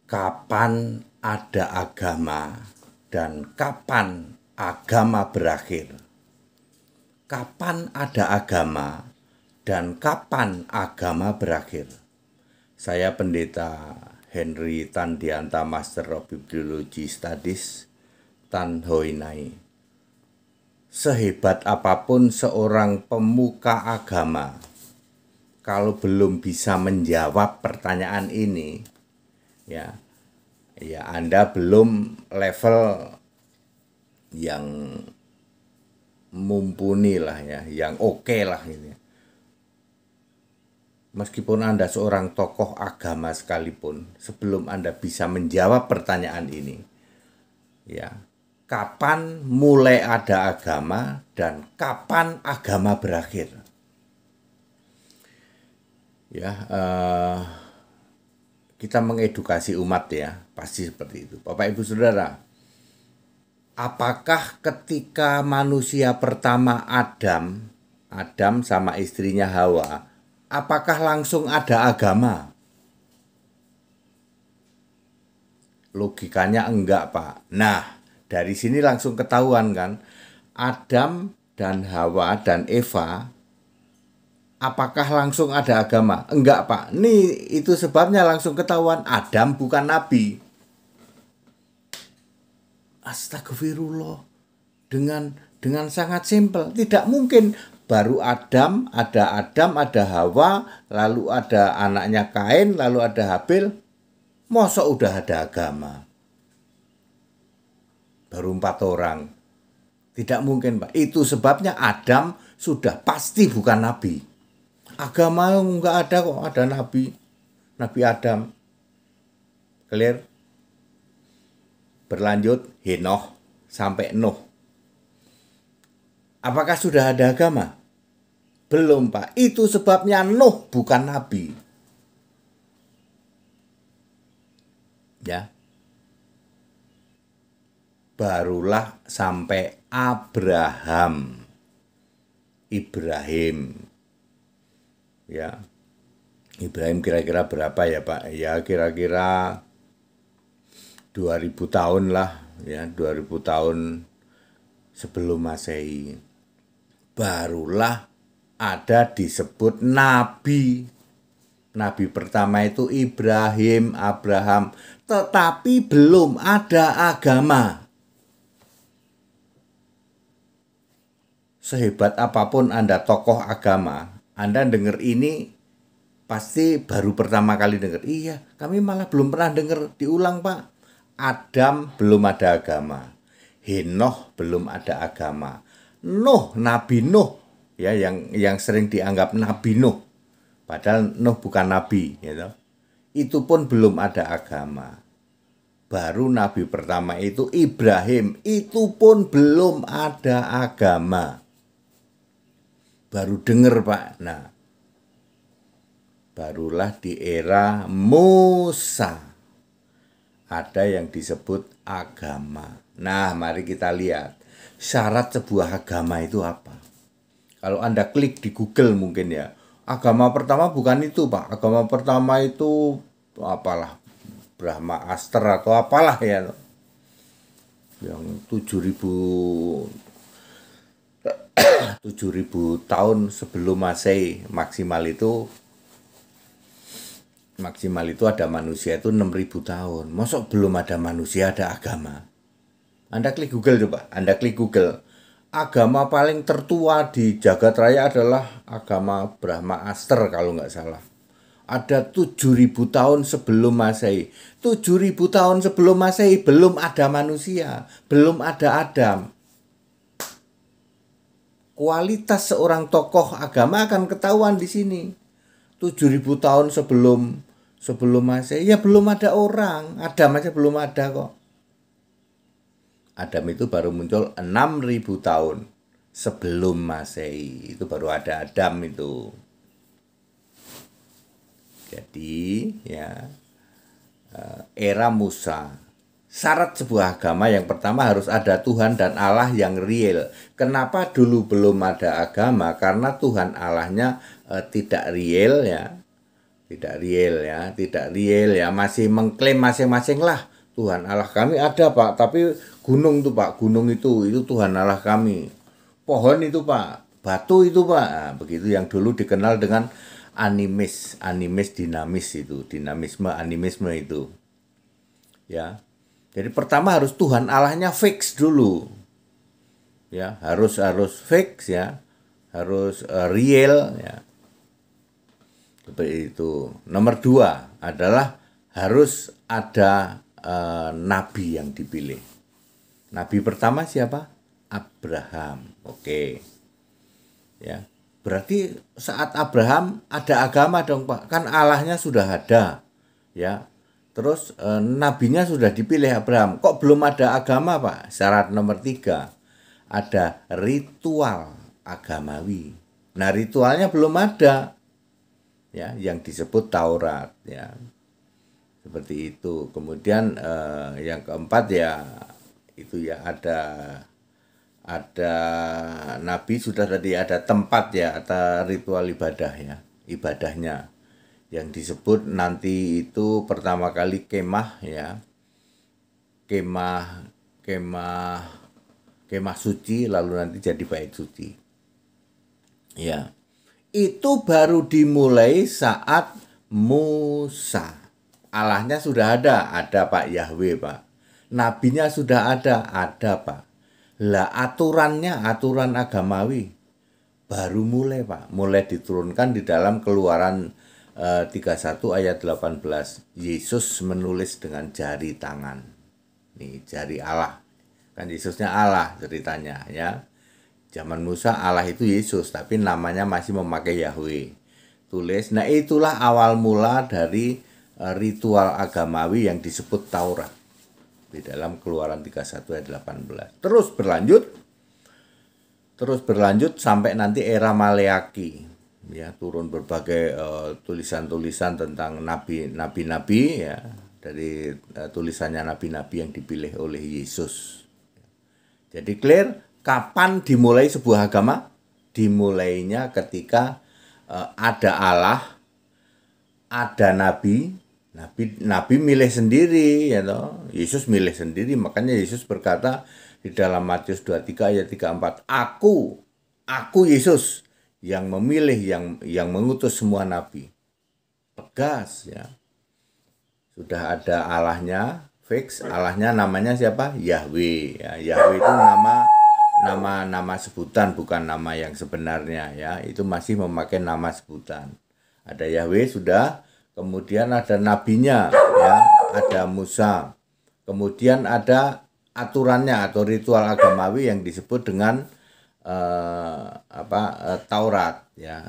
Kapan ada agama dan kapan agama berakhir? Kapan ada agama dan kapan agama berakhir? Saya Pendeta Henry Tandianta, Master of Bibliology Studies, Tan Hoi Nai. Sehebat apapun seorang pemuka agama, kalau belum bisa menjawab pertanyaan ini, ya Anda belum level yang mumpuni lah ya, yang oke lah ini. Meskipun Anda seorang tokoh agama sekalipun, sebelum Anda bisa menjawab pertanyaan ini, ya, kapan mulai ada agama dan kapan agama berakhir? Kita mengedukasi umat ya, pasti seperti itu. Bapak Ibu Saudara, apakah ketika manusia pertama Adam sama istrinya Hawa, apakah langsung ada agama? Logikanya enggak, Pak. Nah, dari sini langsung ketahuan kan, Adam dan Hawa dan Eva, apakah langsung ada agama? Enggak, Pak. Itu sebabnya langsung ketahuan Adam bukan nabi. Astagfirullah. Dengan sangat simpel. Tidak mungkin baru ada Hawa, lalu ada anaknya Kain, lalu ada Habil. Masa udah ada agama? Baru 4 orang. Tidak mungkin, Pak. Itu sebabnya Adam sudah pasti bukan nabi. Agama enggak ada kok, ada Nabi Adam. Clear? Berlanjut, Henoh sampai Nuh. Apakah sudah ada agama? Belum, Pak. Itu sebabnya Nuh bukan Nabi. Ya. Barulah sampai Ibrahim. Ya, Ibrahim kira-kira berapa ya Pak? Ya kira-kira 2000 tahun lah, ya 2000 tahun sebelum Masehi. Barulah ada disebut nabi. Nabi pertama itu Abraham, tetapi belum ada agama. Sehebat apapun Anda tokoh agama, Anda dengar ini pasti baru pertama kali dengar. Iya, kami malah belum pernah dengar. Diulang, Pak. Adam belum ada agama. Henoh belum ada agama. Nuh, Nabi Nuh, ya yang sering dianggap Nabi Nuh. Padahal Nuh bukan nabi, gitu. Itu pun belum ada agama. Baru nabi pertama itu Ibrahim, itu pun belum ada agama. Baru dengar, Pak. Nah, barulah di era Musa ada yang disebut agama. Nah, mari kita lihat syarat sebuah agama itu apa. Kalau Anda klik di Google mungkin ya, agama pertama bukan itu, Pak. Agama pertama itu apalah, Brahma Aster atau apalah ya, yang 7000 tahun sebelum Masehi. Maksimal itu ada manusia itu 6000 tahun. Masa belum ada manusia ada agama? Anda klik Google coba, agama paling tertua di jagat raya adalah agama Brahma Aster kalau nggak salah. Ada 7000 tahun sebelum Masehi. 7000 tahun sebelum Masehi belum ada manusia, belum ada Adam. Kualitas seorang tokoh agama akan ketahuan di sini. 7000 tahun sebelum Masehi ya belum ada orang. Adam aja belum ada kok. Adam itu baru muncul 6000 tahun sebelum Masehi. Itu baru ada Adam itu. Jadi ya era Musa. Syarat sebuah agama yang pertama harus ada Tuhan dan Allah yang real. Kenapa dulu belum ada agama? Karena Tuhan Allahnya tidak real ya. Tidak real ya, tidak real ya, masih mengklaim masing-masing lah. Tuhan Allah kami ada Pak, tapi gunung tuh Pak, gunung itu Tuhan Allah kami. Pohon itu Pak, batu itu Pak. Nah, begitu yang dulu dikenal dengan animis dinamis itu, dinamisme animisme itu. Ya. Jadi pertama harus Tuhan Allahnya fix dulu. Ya, harus fix ya. Harus real ya. Seperti itu. Nomor 2 adalah harus ada nabi yang dipilih. Nabi pertama siapa? Abraham. Oke. Ya. Berarti saat Abraham ada agama dong Pak. Kan Allahnya sudah ada. Ya. Terus nabinya sudah dipilih Abraham. Kok belum ada agama Pak? Syarat nomor 3. Ada ritual agamawi. Nah, ritualnya belum ada. Ya, yang disebut Taurat ya. Seperti itu. Kemudian yang keempat ya itu ya ada nabi sudah tadi, ada tempat ya, ada ritual ibadah ya, ibadahnya yang disebut nanti itu pertama kali kemah ya. Kemah suci, lalu nanti jadi bait suci. Ya. Itu baru dimulai saat Musa. Allahnya sudah ada Pak Yahweh Pak. Nabinya sudah ada Pak. Lah aturan agamawi baru mulai Pak. Mulai diturunkan di dalam Keluaran 31 ayat 18. Yesus menulis dengan jari tangan. Nih jari Allah. Kan Yesusnya Allah ceritanya ya. Zaman Musa Allah itu Yesus, tapi namanya masih memakai Yahweh. Tulis. Nah, itulah awal mula dari ritual agamawi yang disebut Taurat di dalam Keluaran 31 ayat 18. Terus berlanjut sampai nanti era Maleaki. Ya, turun berbagai tulisan-tulisan tentang nabi-nabi ya, dari tulisannya nabi-nabi yang dipilih oleh Yesus. Jadi clear. Kapan dimulai sebuah agama? Dimulainya ketika ada Allah, ada nabi milih sendiri ya toh. Yesus milih sendiri, makanya Yesus berkata di dalam Matius 23 ayat 34, Aku Yesus yang memilih, yang mengutus semua nabi. Tegas ya. Sudah ada Allahnya, fix. Allahnya namanya siapa? Yahweh ya. Yahweh itu nama sebutan, bukan nama yang sebenarnya ya. Itu masih memakai nama sebutan. Ada Yahweh sudah, kemudian ada nabinya ya, ada Musa. Kemudian ada aturannya atau ritual agamawi yang disebut dengan Taurat ya.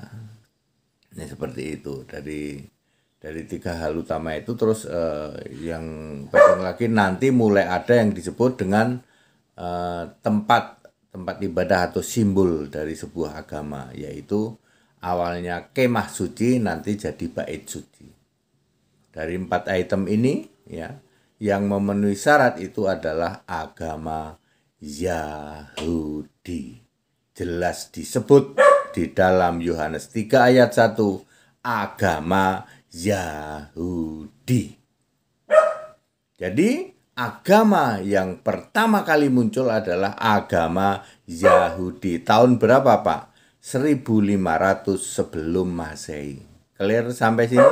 Ini seperti itu. Dari 3 hal utama itu terus yang penting lagi nanti mulai ada yang disebut dengan tempat ibadah atau simbol dari sebuah agama, yaitu awalnya kemah suci nanti jadi bait suci. Dari 4 item ini ya, yang memenuhi syarat itu adalah agama Yahudi. Jelas disebut di dalam Yohanes 3 ayat 1, agama Yahudi. Jadi agama yang pertama kali muncul adalah agama Yahudi. Tahun berapa Pak? 1500 sebelum Masehi. Clear sampai sini?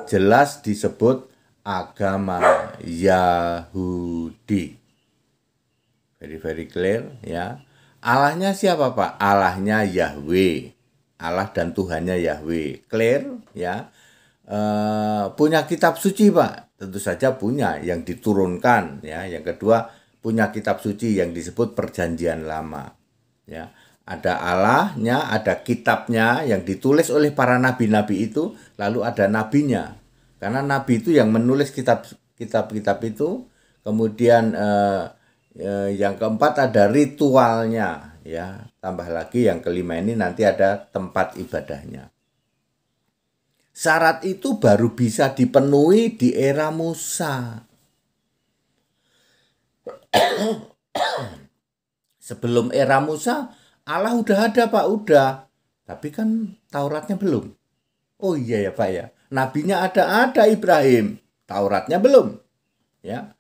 Jelas disebut agama Yahudi. Very clear ya. Allahnya siapa Pak? Allahnya Yahweh. Allah dan Tuhannya Yahweh. Clear ya. Punya kitab suci Pak? Tentu saja punya, yang diturunkan ya. Yang kedua, punya kitab suci yang disebut Perjanjian Lama ya. Ada Allahnya, ada kitabnya yang ditulis oleh para nabi-nabi itu, lalu ada nabinya. Karena nabi itu yang menulis kitab-kitab itu. Kemudian yang keempat ada ritualnya ya. Tambah lagi yang kelima ini nanti ada tempat ibadahnya. Syarat itu baru bisa dipenuhi di era Musa. Sebelum era Musa, Allah udah ada Pak, udah. Tapi kan Tauratnya belum. Oh iya ya Pak ya. Nabinya ada Ibrahim, Tauratnya belum. Ya.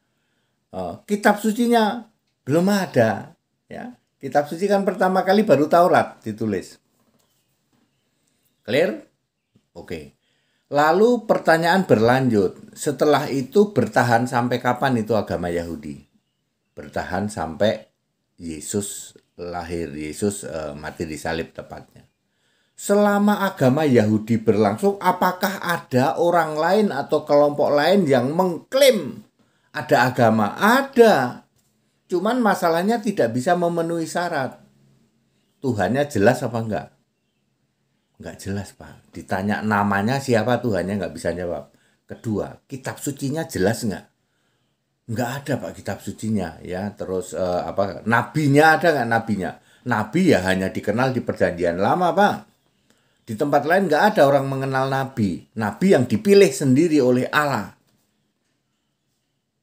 Kitab sucinya belum ada. Ya. Kitab suci kan pertama kali baru Taurat ditulis. Clear? Oke. Lalu pertanyaan berlanjut. Setelah itu bertahan sampai kapan itu agama Yahudi? Bertahan sampai Yesus lahir, Yesus mati di salib tepatnya. Selama agama Yahudi berlangsung, apakah ada orang lain atau kelompok lain yang mengklaim ada agama? Ada. Cuman masalahnya tidak bisa memenuhi syarat. Tuhannya jelas apa enggak? Enggak jelas, Pak. Ditanya namanya siapa, Tuhannya enggak bisa jawab. Kedua, kitab sucinya jelas enggak? Enggak ada, Pak, kitab sucinya. Ya, terus nabinya ada enggak nabinya? Nabi ya hanya dikenal di perjanjian lama, Pak. Di tempat lain nggak ada orang mengenal nabi. Nabi yang dipilih sendiri oleh Allah.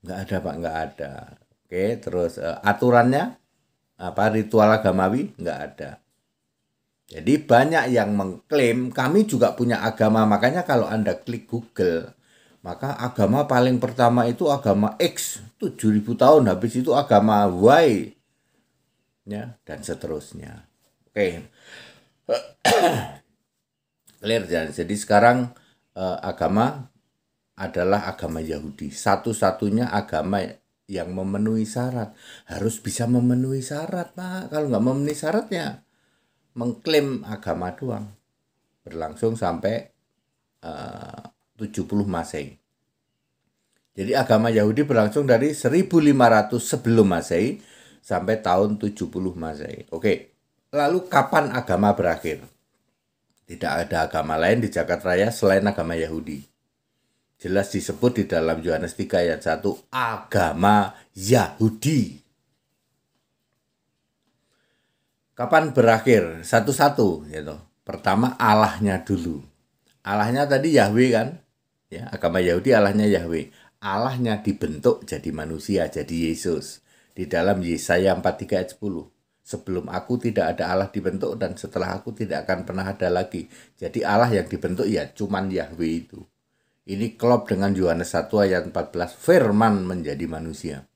Nggak ada, Pak, nggak ada. Oke, terus aturannya, ritual agamawi, nggak ada. Jadi banyak yang mengklaim, kami juga punya agama. Makanya kalau Anda klik Google, maka agama paling pertama itu agama X, 7.000 tahun. Habis itu agama Y, ya, dan seterusnya. Oke. Clear, jadi sekarang agama adalah agama Yahudi. Satu-satunya agama yang memenuhi syarat. Harus bisa memenuhi syarat, Pak. Kalau nggak memenuhi syarat ya mengklaim agama doang. Berlangsung sampai 70 Masehi. Jadi agama Yahudi berlangsung dari 1500 sebelum Masehi sampai tahun 70 Masehi. Oke. Lalu kapan agama berakhir? Tidak ada agama lain di jagat raya selain agama Yahudi. Jelas disebut di dalam Yohanes 3 ayat 1, agama Yahudi. Kapan berakhir? Satu-satu. Gitu. Pertama, Allahnya dulu. Allahnya tadi Yahweh kan? Ya, agama Yahudi Allahnya Yahweh. Allahnya dibentuk jadi manusia, jadi Yesus. Di dalam Yesaya 43 ayat 10. Sebelum aku tidak ada Allah dibentuk dan setelah aku tidak akan pernah ada lagi. Jadi Allah yang dibentuk ya cuman Yahweh itu. Ini klop dengan Yohanes 1 ayat 14. Firman menjadi manusia.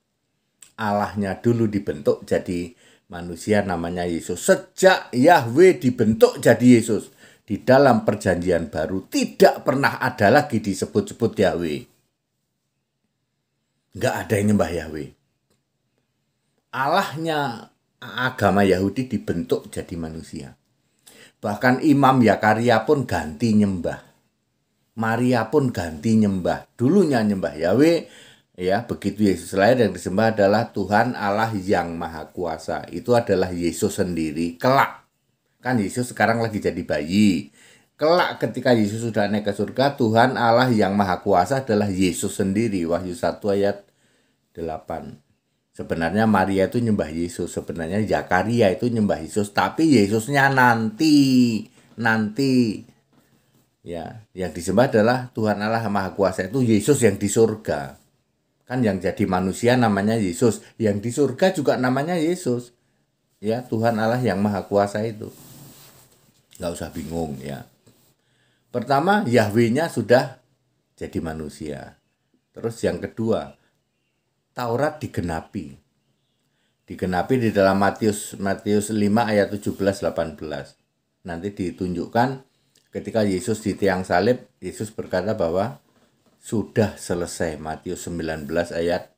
Allahnya dulu dibentuk jadi manusia namanya Yesus. Sejak Yahweh dibentuk jadi Yesus. Di dalam perjanjian baru tidak pernah ada lagi disebut-sebut Yahweh. Nggak ada yang nyembah Yahweh. Allahnya agama Yahudi dibentuk jadi manusia. Bahkan Imam Yakaria pun ganti nyembah. Maria pun ganti nyembah. Dulunya nyembah Yahweh, ya, begitu Yesus lahir yang disembah adalah Tuhan Allah yang Maha Kuasa. Itu adalah Yesus sendiri. Kelak. Kan Yesus sekarang lagi jadi bayi. Kelak ketika Yesus sudah naik ke surga, Tuhan Allah yang Maha Kuasa adalah Yesus sendiri. Wahyu 1 ayat 8. Sebenarnya Maria itu nyembah Yesus, sebenarnya Zakaria itu nyembah Yesus, tapi Yesusnya nanti. Ya, yang disembah adalah Tuhan Allah Maha Kuasa, itu Yesus yang di surga. Kan yang jadi manusia namanya Yesus, yang di surga juga namanya Yesus. Ya, Tuhan Allah yang Maha Kuasa itu. Nggak usah bingung ya. Pertama, Yahweh-nya sudah jadi manusia. Terus yang kedua, Taurat digenapi. Digenapi di dalam Matius 5 ayat 17-18. Nanti ditunjukkan ketika Yesus di tiang salib, Yesus berkata bahwa sudah selesai. Matius 19 ayat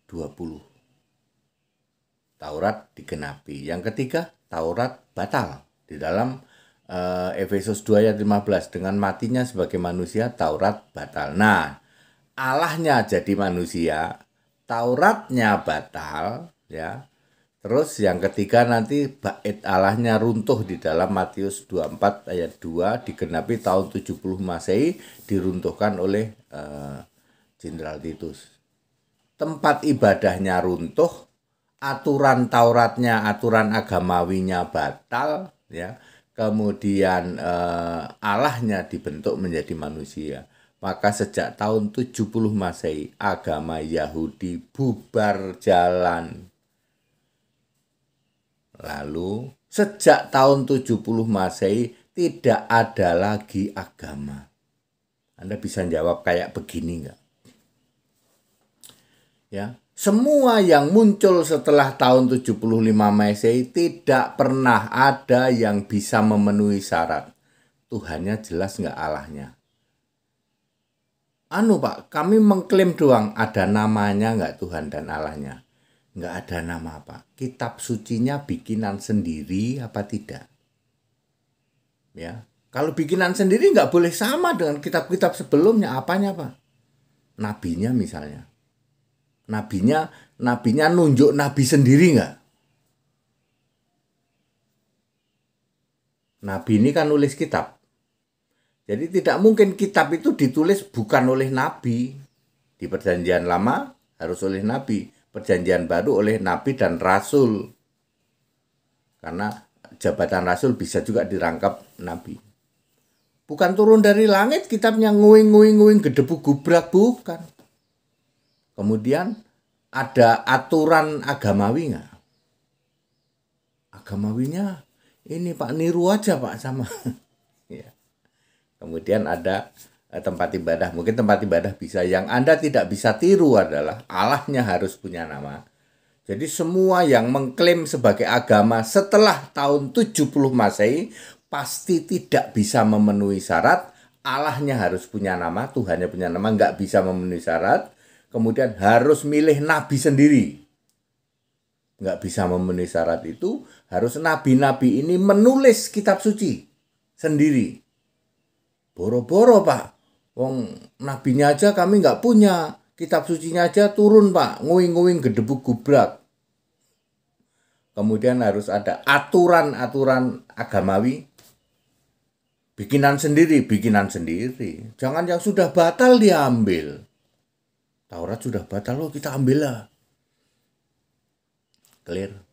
20. Taurat digenapi. Yang ketiga, Taurat batal. Di dalam Efesus 2 ayat 15, dengan matinya sebagai manusia, Taurat batal. Nah, Allahnya jadi manusia, Tauratnya batal, ya. Terus yang ketiga nanti bait Allahnya runtuh di dalam Matius 24 ayat 2, digenapi tahun 70 Masehi, diruntuhkan oleh Jenderal Titus. Tempat ibadahnya runtuh, aturan Tauratnya, aturan agamawinya batal, ya. Kemudian Allahnya dibentuk menjadi manusia. Maka sejak tahun 70 Masehi, agama Yahudi bubar jalan. Lalu, sejak tahun 70 Masehi, tidak ada lagi agama. Anda bisa jawab kayak begini nggak? Ya, semua yang muncul setelah tahun 75 Masehi tidak pernah ada yang bisa memenuhi syarat. Tuhannya jelas nggak Allahnya. Pak, kami mengklaim doang, ada namanya nggak Tuhan dan Allahnya? Nggak ada nama, Pak. Kitab sucinya bikinan sendiri apa tidak? Ya, kalau bikinan sendiri nggak boleh sama dengan kitab-kitab sebelumnya. Apanya, Pak? Nabinya misalnya. Nabinya nunjuk nabi sendiri nggak? Nabi ini kan nulis kitab. Jadi tidak mungkin kitab itu ditulis bukan oleh nabi. Di Perjanjian Lama harus oleh nabi. Perjanjian Baru oleh nabi dan rasul. Karena jabatan rasul bisa juga dirangkap nabi. Bukan turun dari langit kitabnya nguing gedebu gubrak, bukan. Kemudian ada aturan agamawi nggak? Agamawinya ini Pak, niru aja Pak sama. Ya. Kemudian ada tempat ibadah. Mungkin tempat ibadah bisa. Yang Anda tidak bisa tiru adalah Allahnya harus punya nama. Jadi semua yang mengklaim sebagai agama setelah tahun 70 Masehi pasti tidak bisa memenuhi syarat. Allahnya harus punya nama, Tuhannya punya nama, nggak bisa memenuhi syarat. Kemudian harus milih nabi sendiri. Nggak bisa memenuhi syarat itu, harus nabi-nabi ini menulis kitab suci sendiri. Boro-boro Pak, wong nabinya aja kami nggak punya, kitab sucinya aja turun Pak, nguing gedebuk gubrak. Kemudian harus ada aturan-aturan agamawi, bikinan sendiri. Jangan yang sudah batal diambil. Taurat sudah batal, kita ambil lah. Clear?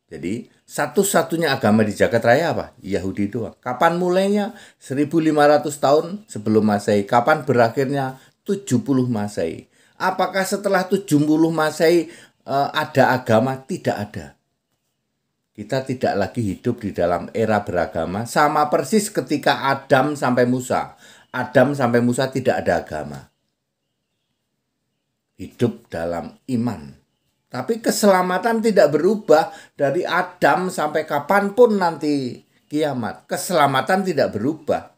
Jadi satu-satunya agama di jagat raya apa? Yahudi doang. Kapan mulainya? 1500 tahun sebelum Masehi. Kapan berakhirnya? 70 Masehi. Apakah setelah 70 Masehi ada agama? Tidak ada. Kita tidak lagi hidup di dalam era beragama. Sama persis ketika Adam sampai Musa. Adam sampai Musa tidak ada agama. Hidup dalam iman. Tapi keselamatan tidak berubah dari Adam sampai kapanpun nanti kiamat. Keselamatan tidak berubah.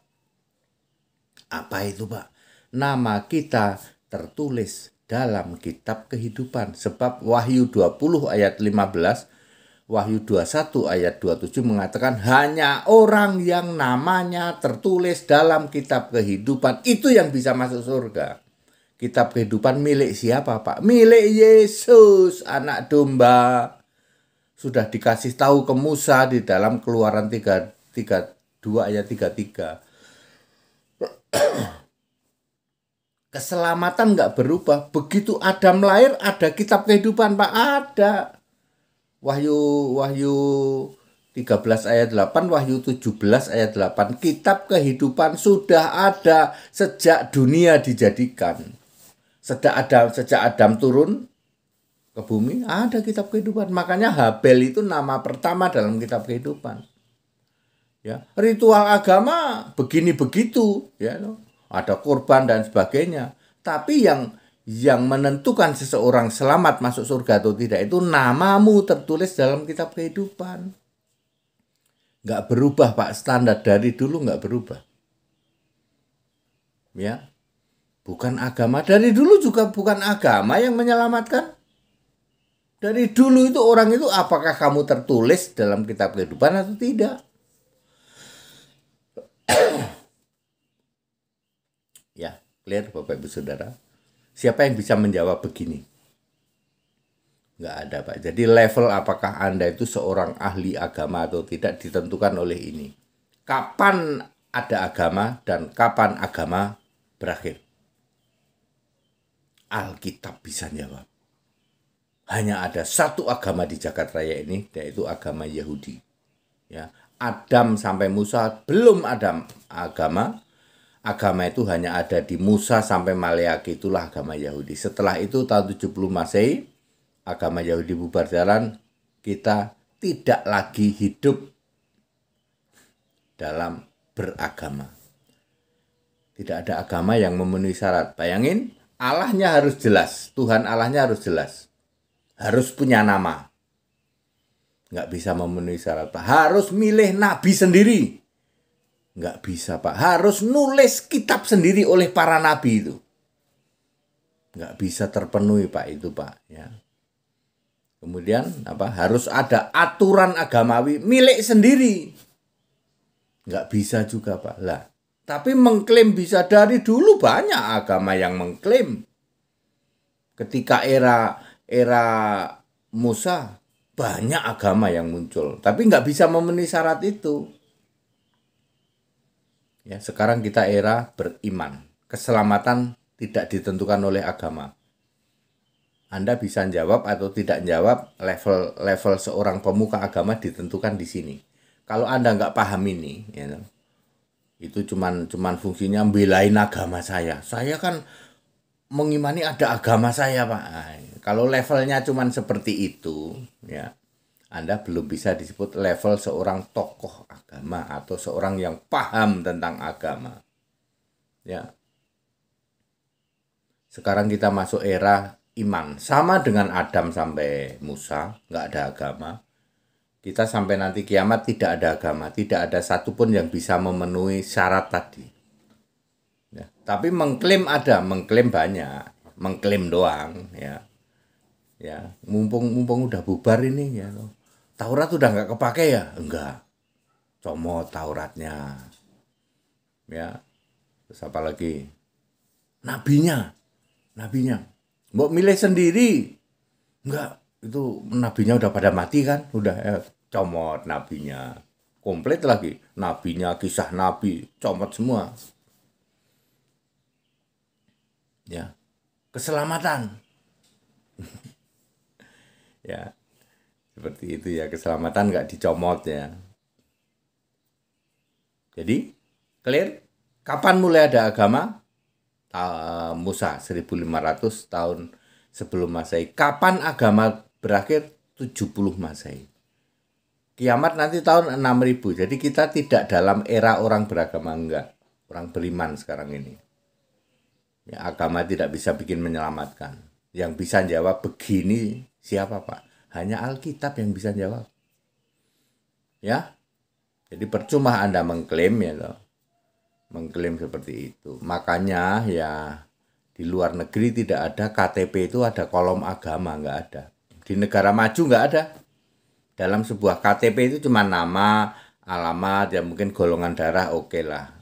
Apa itu Pak? Nama kita tertulis dalam kitab kehidupan. Sebab Wahyu 20 ayat 15, Wahyu 21 ayat 27 mengatakan hanya orang yang namanya tertulis dalam kitab kehidupan itu yang bisa masuk surga. Kitab kehidupan milik siapa Pak? Milik Yesus, anak domba. Sudah dikasih tahu ke Musa di dalam Keluaran 32 ayat 33. Keselamatan nggak berubah. Begitu Adam lahir ada kitab kehidupan Pak, ada. Wahyu 13 ayat 8, Wahyu 17 ayat 8. Kitab kehidupan sudah ada sejak dunia dijadikan. Sejak Adam turun ke bumi, ada kitab kehidupan. Makanya Habel itu nama pertama dalam kitab kehidupan. Ya, ritual agama begini begitu, ya, ada kurban dan sebagainya. Tapi yang menentukan seseorang selamat masuk surga atau tidak itu namamu tertulis dalam kitab kehidupan. Nggak berubah Pak, standar dari dulu nggak berubah. Ya. Bukan agama, dari dulu juga bukan agama yang menyelamatkan. Dari dulu itu orang itu apakah kamu tertulis dalam kitab kehidupan atau tidak? Ya, clear Bapak Ibu Saudara. Siapa yang bisa menjawab begini? Nggak ada Pak. Jadi level apakah Anda itu seorang ahli agama atau tidak ditentukan oleh ini. Kapan ada agama dan kapan agama berakhir? Alkitab bisa jawab. Hanya ada satu agama di jagat raya ini, yaitu agama Yahudi. Ya, Adam sampai Musa belum ada agama. Agama itu hanya ada di Musa sampai Maleaki, itulah agama Yahudi. Setelah itu tahun 70 Masehi, agama Yahudi bubar jalan. Kita tidak lagi hidup dalam beragama. Tidak ada agama yang memenuhi syarat. Bayangin, Allahnya harus jelas. Tuhan Allahnya harus jelas. Harus punya nama. Nggak bisa memenuhi syarat, Pak. Harus milih nabi sendiri. Nggak bisa, Pak. Harus nulis kitab sendiri oleh para nabi itu. Nggak bisa terpenuhi, Pak, itu, Pak. Ya. Kemudian harus ada aturan agamawi milik sendiri. Nggak bisa juga, Pak. Lah, tapi mengklaim bisa dari dulu banyak agama yang mengklaim. Ketika era Musa banyak agama yang muncul, tapi nggak bisa memenuhi syarat itu. Ya, sekarang kita era beriman. Keselamatan tidak ditentukan oleh agama. Anda bisa jawab atau tidak jawab, level seorang pemuka agama ditentukan di sini. Kalau Anda nggak paham ini, ya, itu cuman fungsinya belain agama saya. Saya kan mengimani ada agama saya, Pak. Nah, kalau levelnya cuman seperti itu, ya, Anda belum bisa disebut level seorang tokoh agama atau seorang yang paham tentang agama. Ya. Sekarang kita masuk era iman, sama dengan Adam sampai Musa, nggak ada agama. Kita sampai nanti kiamat tidak ada agama, tidak ada satupun yang bisa memenuhi syarat tadi. Ya, tapi mengklaim ada, mengklaim banyak, mengklaim doang, ya. Ya, mumpung udah bubar ini, ya. Taurat udah nggak kepake ya, enggak. Comot Tauratnya, ya. Terus apa lagi? Nabinya. Mau milih sendiri. Enggak, itu nabinya udah pada mati kan? Udah comot nabinya. Komplit lagi. Nabinya, kisah nabi, comot semua. Ya. Keselamatan. Ya. Seperti itu ya, keselamatan enggak dicomot ya. Jadi, clear? Kapan mulai ada agama? Musa 1500 tahun sebelum Masehi. Kapan agama berakhir? 70 Masehi. Kiamat nanti tahun 6000. Jadi kita tidak dalam era orang beragama, enggak. Orang beriman sekarang ini. Ya, agama tidak bisa bikin menyelamatkan. Yang bisa jawab begini siapa, Pak? Hanya Alkitab yang bisa jawab. Ya. Jadi percuma Anda mengklaim ya loh. Mengklaim seperti itu. Makanya ya di luar negeri tidak ada KTP itu ada kolom agama, nggak ada. Di negara maju nggak ada. Dalam sebuah KTP itu cuma nama, alamat, ya mungkin golongan darah oke lah.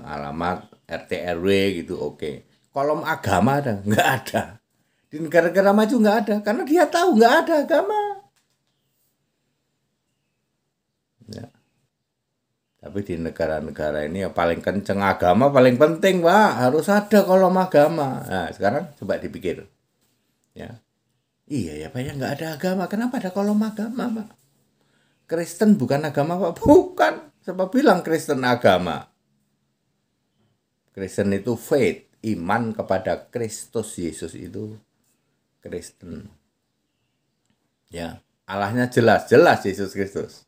Alamat RT RW gitu oke. Kolom agama ada? Nggak ada. Di negara-negara maju nggak ada. Karena dia tahu nggak ada agama. Ya. Tapi di negara-negara ini ya paling kenceng agama paling penting, Pak. Harus ada kolom agama. Nah, sekarang coba dipikir. Ya. Iya ya, Pak, ya nggak ada agama. Kenapa ada kolom agama, Pak? Kristen bukan agama, Pak. Bukan. Siapa bilang Kristen agama? Kristen itu faith, iman kepada Kristus Yesus itu Kristen. Ya, Allahnya jelas Yesus Kristus.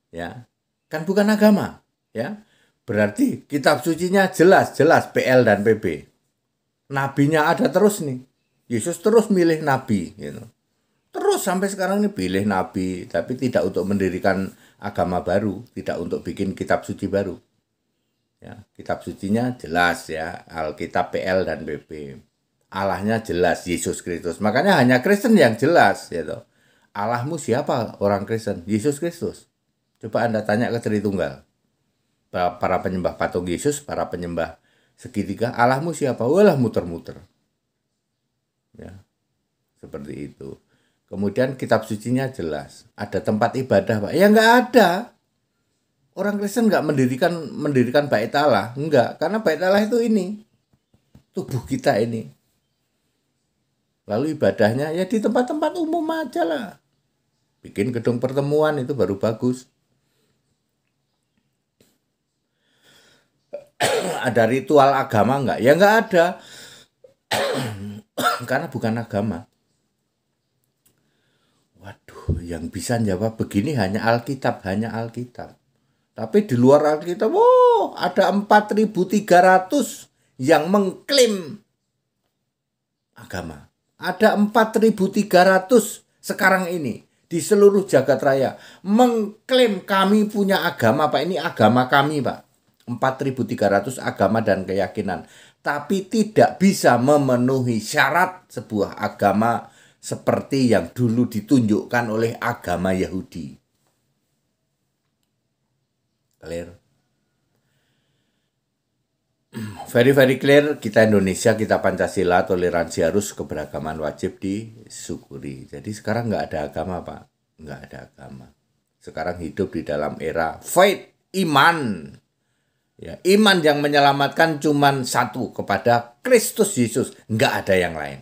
Ya. Kan bukan agama, ya. Berarti kitab sucinya jelas PL dan PB. Nabinya ada terus nih. Yesus terus milih nabi, gitu. Terus sampai sekarang ini pilih nabi, tapi tidak untuk mendirikan agama baru, tidak untuk bikin kitab suci baru. Ya, kitab sucinya jelas ya, Alkitab PL dan PB. Allahnya jelas Yesus Kristus. Makanya hanya Kristen yang jelas, gitu. Allahmu siapa orang Kristen? Yesus Kristus. Coba Anda tanya ke Tritunggal. Para penyembah patung Yesus, para penyembah segitiga, Allahmu siapa? Walah muter-muter. Ya, seperti itu. Kemudian kitab sucinya jelas. Ada tempat ibadah, Pak. Ya nggak ada. Orang Kristen nggak mendirikan bait Allah. Enggak, karena bait Allah itu ini. Tubuh kita ini. Lalu ibadahnya ya di tempat-tempat umum aja lah. Bikin gedung pertemuan itu baru bagus. Ada ritual agama enggak? Ya enggak ada. Karena bukan agama. Waduh, yang bisa jawab begini hanya Alkitab. Tapi di luar Alkitab, ada 4.300 yang mengklaim agama. Ada 4.300 sekarang ini di seluruh jagat raya mengklaim kami punya agama, Pak. Ini agama kami, Pak. 4.300 agama dan keyakinan. Tapi tidak bisa memenuhi syarat sebuah agama seperti yang dulu ditunjukkan oleh agama Yahudi. Clear? Very clear, kita Indonesia, kita Pancasila, toleransi harus, keberagaman wajib disyukuri. Jadi sekarang nggak ada agama, Pak. Nggak ada agama. Sekarang hidup di dalam era faith, iman. Ya, iman yang menyelamatkan cuman satu, kepada Kristus Yesus. Nggak ada yang lain.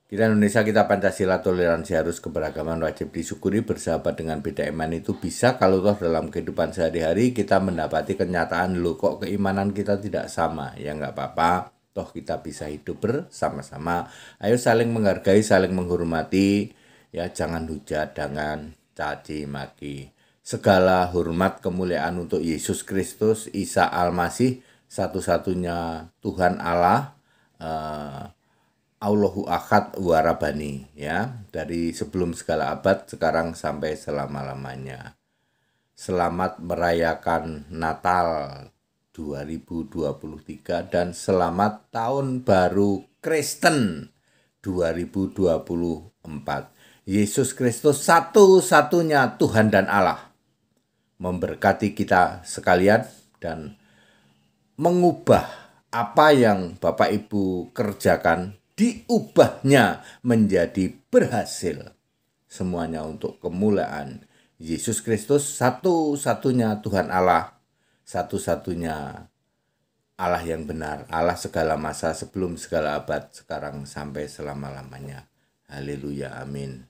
Kita Indonesia, kita Pancasila, toleransi harus, keberagaman wajib disyukuri, bersahabat dengan beda iman itu bisa kalau toh dalam kehidupan sehari-hari kita mendapati kenyataan, loh kok keimanan kita tidak sama. Ya nggak apa-apa, toh kita bisa hidup bersama-sama. Ayo saling menghargai, saling menghormati, ya jangan hujat, jangan caci maki. Segala hormat kemuliaan untuk Yesus Kristus, Isa Al-Masih, satu-satunya Tuhan Allah, Allahu Ahad wa Rabbani, ya, dari sebelum segala abad, sekarang sampai selama-lamanya. Selamat merayakan Natal 2023 dan selamat Tahun Baru Kristen 2024. Yesus Kristus satu-satunya Tuhan dan Allah memberkati kita sekalian dan mengubah apa yang Bapak Ibu kerjakan, diubahnya menjadi berhasil. Semuanya untuk kemuliaan Yesus Kristus, satu-satunya Tuhan Allah, satu-satunya Allah yang benar, Allah segala masa, sebelum segala abad, sekarang sampai selama-lamanya. Haleluya, amin.